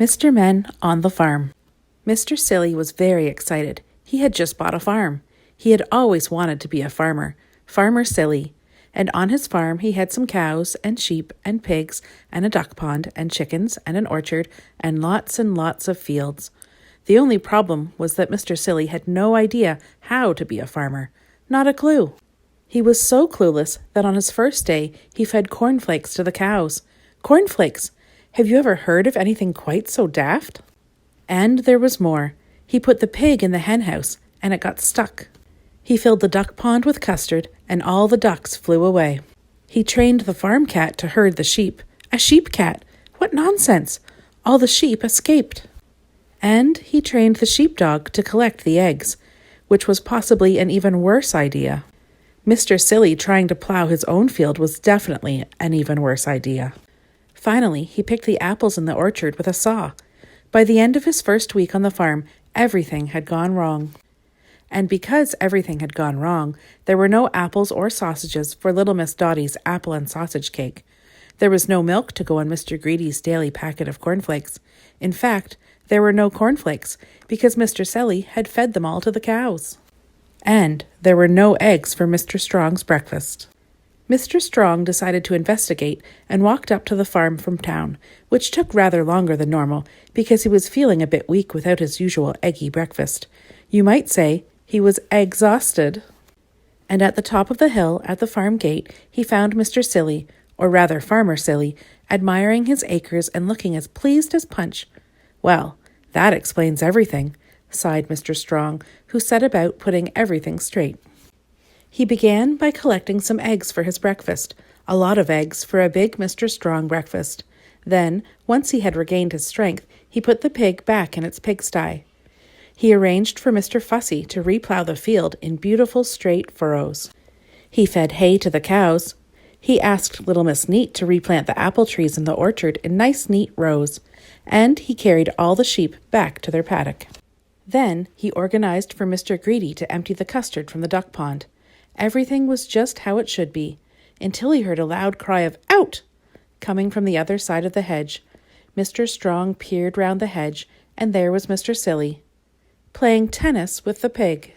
Mr. Men on the farm. Mr. Silly was very excited. He had just bought a farm. He had always wanted to be a farmer, Farmer Silly. And on his farm he had some cows and sheep and pigs and a duck pond and chickens and an orchard and lots of fields. The only problem was that Mr. Silly had no idea how to be a farmer. Not a clue. He was so clueless that on his first day he fed cornflakes to the cows. Cornflakes! Have you ever heard of anything quite so daft? And there was more. He put the pig in the hen house, and it got stuck. He filled the duck pond with custard, and all the ducks flew away. He trained the farm cat to herd the sheep. A sheep cat! What nonsense! All the sheep escaped. And he trained the sheepdog to collect the eggs, which was possibly an even worse idea. Mr. Silly trying to plow his own field was definitely an even worse idea. Finally, he picked the apples in the orchard with a saw. By the end of his first week on the farm, everything had gone wrong. And because everything had gone wrong, there were no apples or sausages for little Miss Dotty's apple and sausage cake. There was no milk to go on Mr. Greedy's daily packet of cornflakes. In fact, there were no cornflakes because Mr. Silly had fed them all to the cows. And there were no eggs for Mr. Strong's breakfast. Mr. Strong decided to investigate and walked up to the farm from town, which took rather longer than normal because he was feeling a bit weak without his usual eggy breakfast. You might say he was exhausted. And at the top of the hill at the farm gate, he found Mr. Silly, or rather Farmer Silly, admiring his acres and looking as pleased as Punch. Well, that explains everything, sighed Mr. Strong, who set about putting everything straight. He began by collecting some eggs for his breakfast, a lot of eggs for a big Mr. Strong breakfast. Then, once he had regained his strength, he put the pig back in its pigsty. He arranged for Mr. Fussy to replow the field in beautiful straight furrows. He fed hay to the cows. He asked little Miss Neat to replant the apple trees in the orchard in nice neat rows. And he carried all the sheep back to their paddock. Then he organized for Mr. Greedy to empty the custard from the duck pond. Everything was just how it should be, until he heard a loud cry of "Out!" coming from the other side of the hedge. Mr. Strong peered round the hedge, and there was Mr. Silly, playing tennis with the pig.